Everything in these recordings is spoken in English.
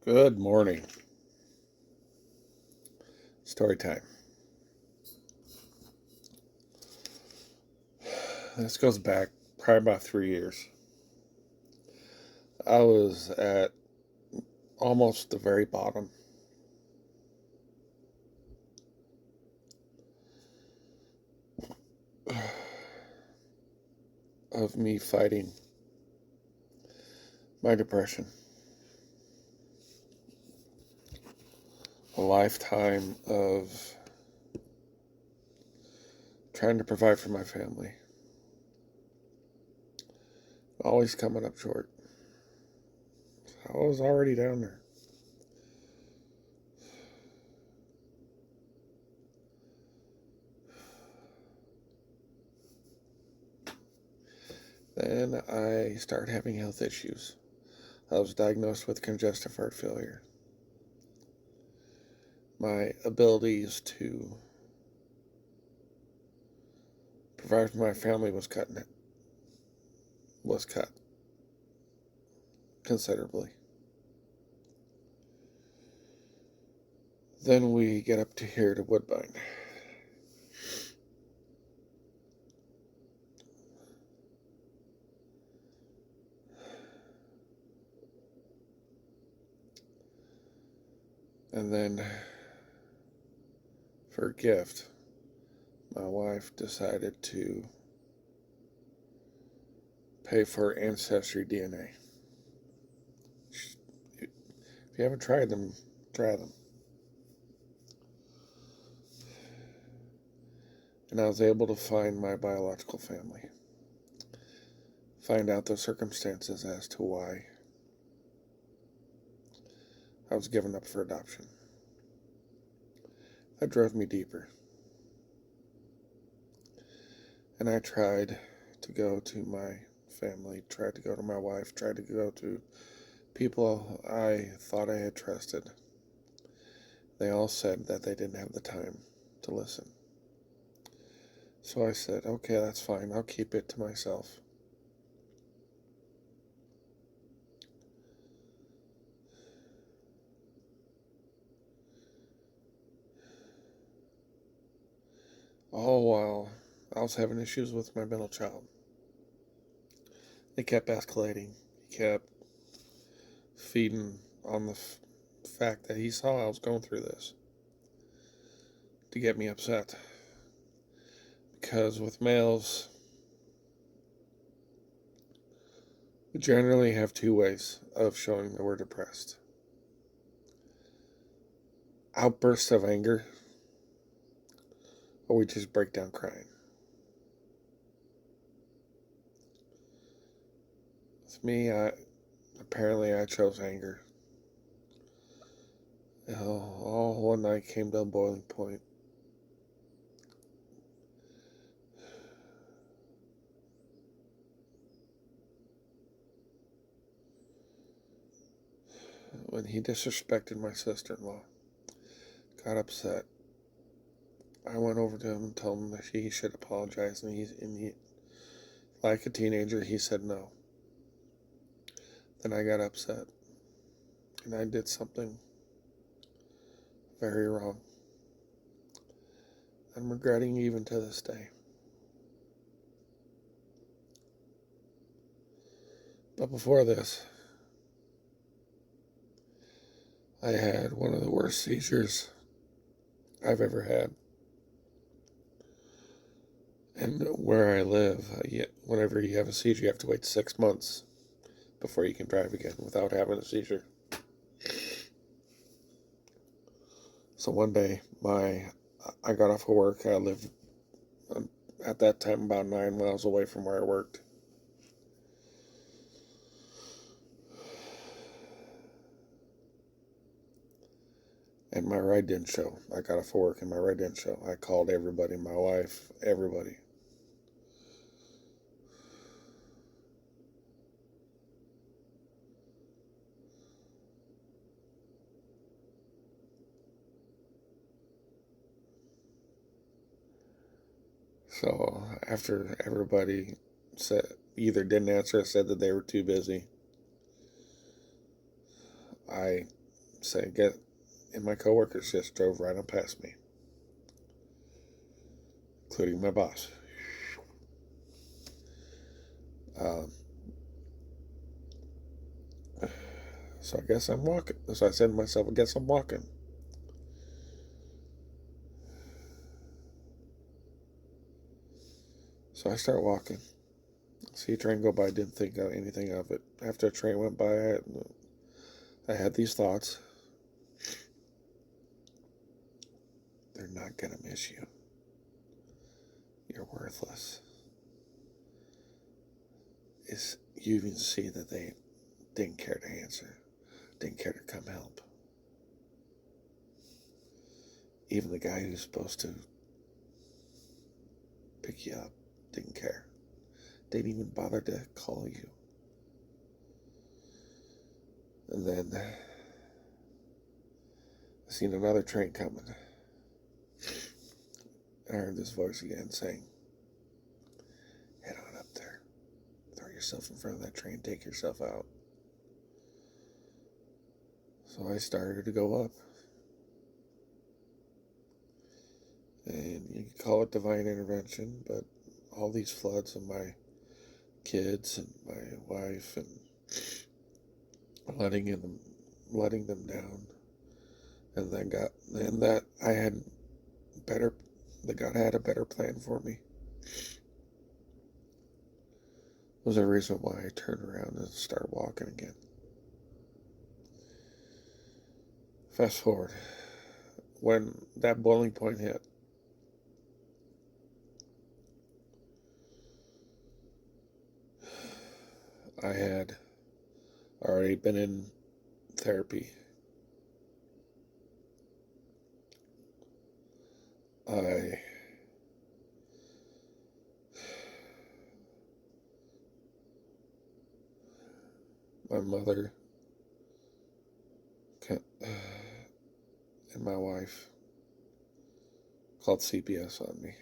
Good morning. Story time. This goes back probably about 3 years. I was at almost the very bottom of me fighting my depression. A lifetime of trying to provide for my family. Always coming up short. I was already down there. Then I started having health issues. I was diagnosed with congestive heart failure. My abilities to provide for my family was cut considerably. Then we get up to here to Woodbine. And then for a gift, my wife decided to pay for Ancestry DNA. If you haven't tried them, try them. And I was able to find my biological family. Find out the circumstances as to why I was given up for adoption. That drove me deeper. And I tried to go to my family, tried to go to my wife, tried to go to people I thought I had trusted. They all said that they didn't have the time to listen. So I said, okay, that's fine. I'll keep it to myself. All while I was having issues with my middle child. They kept escalating. He kept feeding on the fact that he saw I was going through this to get me upset. Because with males, we generally have two ways of showing that we're depressed: outbursts of anger, or we just break down crying. With me, apparently I chose anger. All one night came to a boiling point. When he disrespected my sister-in-law, got upset. I went over to him and told him that he should apologize, and he, like a teenager, he said no. Then I got upset, and I did something very wrong. I'm regretting even to this day. But before this, I had one of the worst seizures I've ever had. And where I live, whenever you have a seizure, you have to wait 6 months before you can drive again without having a seizure. So one day, I got off of work. I lived at that time about 9 miles away from where I worked. And my ride didn't show. I got off of work and my ride didn't show. I called everybody, my wife, everybody. So after everybody said either didn't answer or said that they were too busy, I and my coworkers just drove right on past me, including my boss. Um, so I guess I'm walking. So I said to myself, I guess I'm walking. So I start walking. See a train go by, didn't think anything of it. After a train went by, I had these thoughts. They're not going to miss you. You're worthless. You even see that they didn't care to answer, didn't care to come help. Even the guy who's supposed to pick you up didn't care. Didn't even bother to call you. And then I seen another train coming. I heard this voice again saying, head on up there. Throw yourself in front of that train. Take yourself out. So I started to go up. And you can call it divine intervention, but all these floods of my kids and my wife and letting them down, and that I had better that God had a better plan for me was a reason why I turned around and started walking again. Fast forward, when that boiling point hit, I had already been in therapy. I my mother and my wife called CPS on me.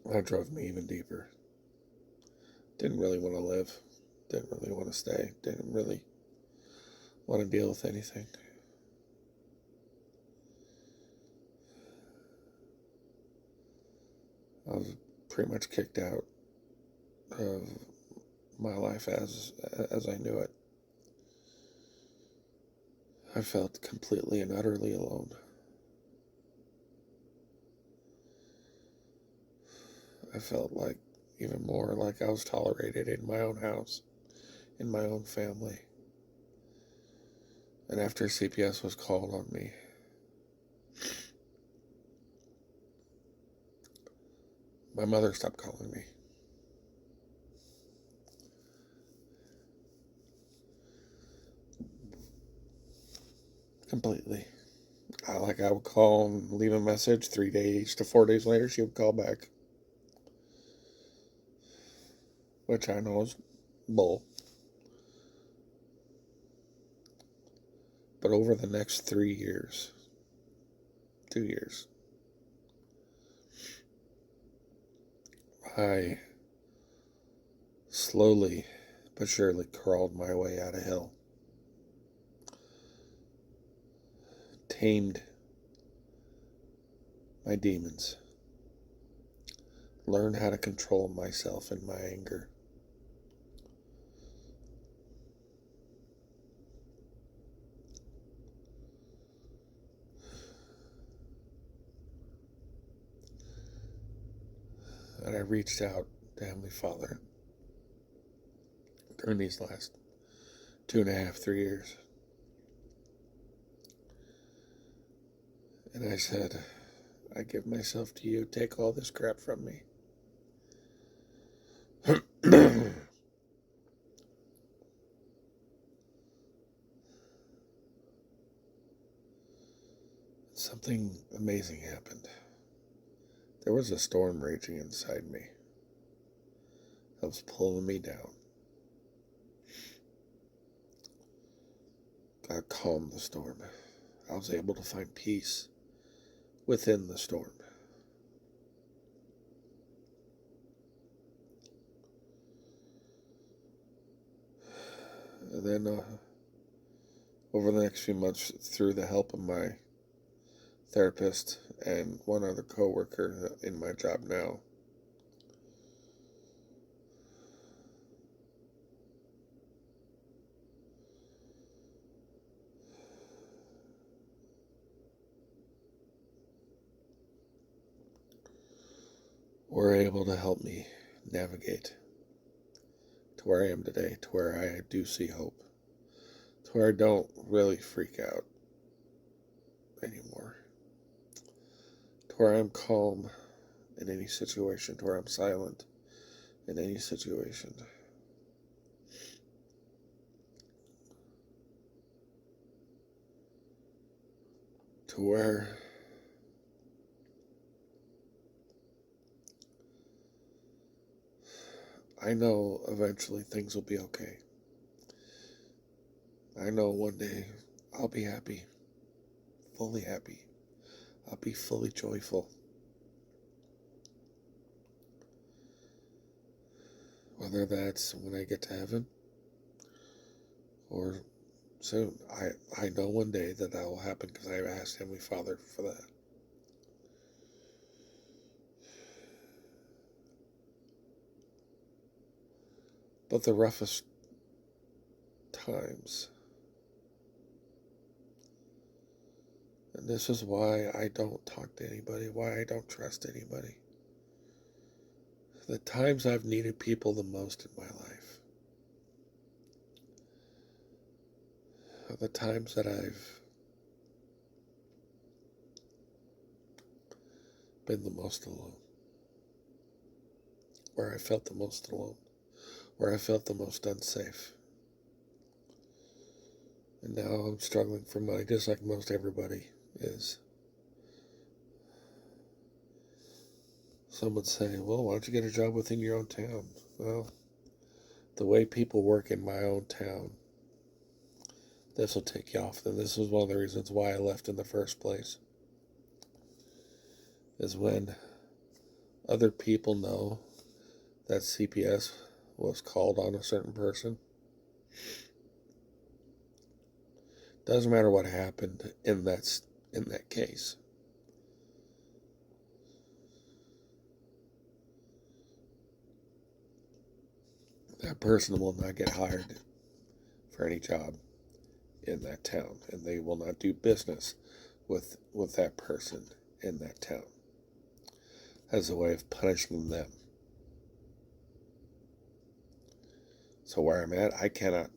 That drove me even deeper. Didn't really want to live. Didn't really want to stay. Didn't really want to deal with anything. I was pretty much kicked out of my life as I knew it. I felt completely and utterly alone. I felt like even more like I was tolerated in my own house, in my own family. And after CPS was called on me, my mother stopped calling me. Completely. I would call and leave a message. 3 days to 4 days later, she would call back. Which I know is bull. But over the next 3 years, 2 years, I slowly but surely crawled my way out of hell. Tamed my demons. Learned how to control myself and my anger. And I reached out to Heavenly Father during these last 2.5, 3 years. And I said, I give myself to you. Take all this crap from me. Something amazing happened. There was a storm raging inside me that was pulling me down. God calmed the storm. I was able to find peace within the storm. And then over the next few months, through the help of my therapist and one other coworker in my job now, were able to help me navigate to where I am today, to where I do see hope, to where I don't really freak out anymore, to where I'm calm in any situation, to where I'm silent in any situation, to where I know eventually things will be okay. I know one day I'll be happy, fully happy. I'll be fully joyful. Whether that's when I get to heaven or soon. I know one day that will happen because I asked Heavenly Father for that. But the roughest times, and this is why I don't talk to anybody, why I don't trust anybody. The times I've needed people the most in my life are the times that I've been the most alone, where I felt the most alone, where I felt the most unsafe. And now I'm struggling for money, just like most everybody is. Some would say, well, why don't you get a job within your own town? Well, the way people work in my own town, this will take you off. And this was one of the reasons why I left in the first place. Is when other people know that CPS was called on a certain person. Doesn't matter what happened in that case. That person will not get hired for any job in that town, and they will not do business with that person in that town as a way of punishing them. So where I'm at, I cannot,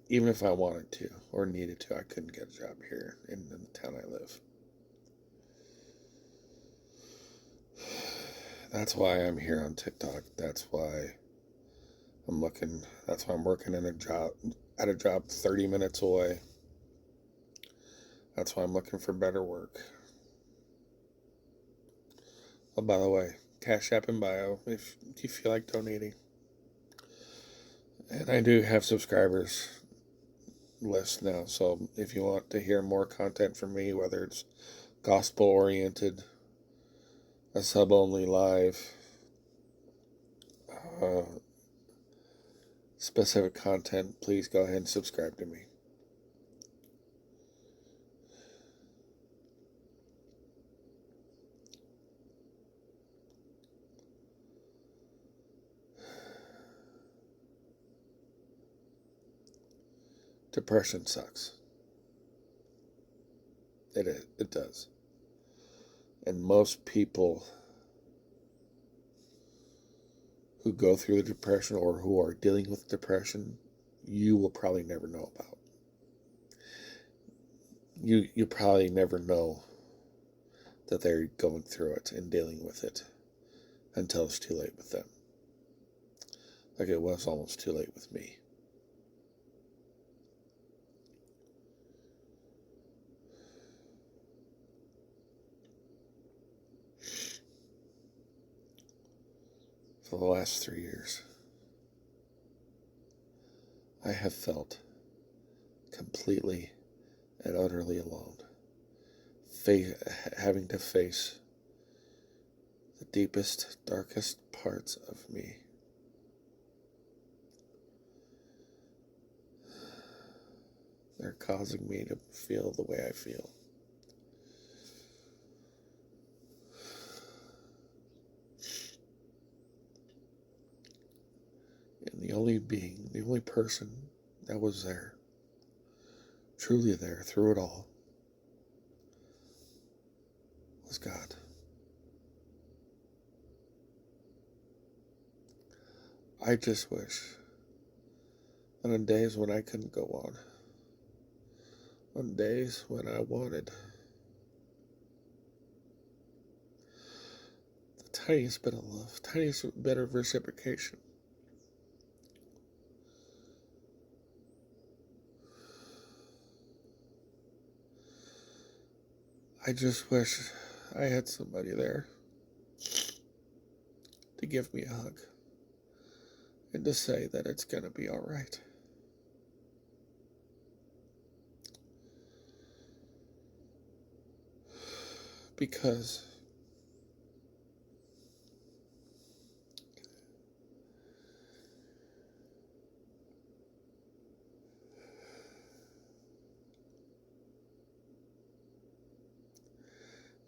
even if I wanted to or needed to, I couldn't get a job here in the town I live. That's why I'm here on TikTok. That's why I'm looking. That's why I'm working at a job 30 minutes away. That's why I'm looking for better work. Oh, by the way, Cash App in bio if you feel like donating. And I do have subscribers list now, so if you want to hear more content from me, whether it's gospel oriented, a sub only live, uh, specific content, please go ahead and subscribe to me. Depression sucks. It does. And most people who go through the depression or who are dealing with depression, you will probably never know about. You probably never know that they're going through it and dealing with it until it's too late with them. Like it was almost too late with me. For the last 3 years, I have felt completely and utterly alone, having to face the deepest, darkest parts of me. They're causing me to feel the way I feel. And the only person that was there, truly there through it all, was God. I just wish that on days when I couldn't go on days when I wanted the tiniest bit of love, tiniest bit of reciprocation, I just wish I had somebody there to give me a hug and to say that it's going to be all right. Because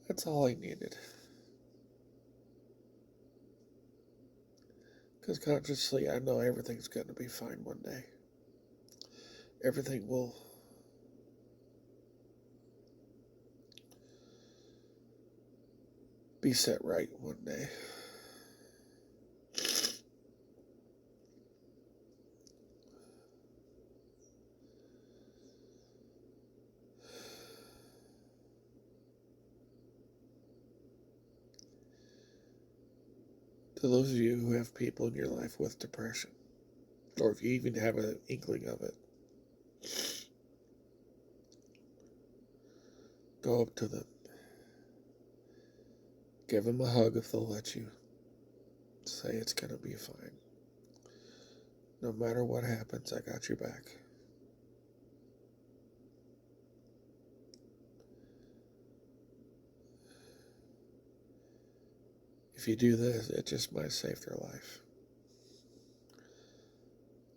that's all I needed. Because consciously, I know everything's going to be fine one day. Everything will be set right one day. To those of you who have people in your life with depression, or if you even have an inkling of it, go up to them. Give them a hug if they'll let you. Say it's going to be fine. No matter what happens, I got your back. If you do this, it just might save their life.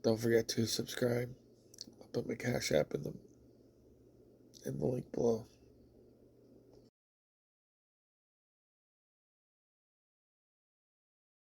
Don't forget to subscribe. I'll put my Cash App in the link below.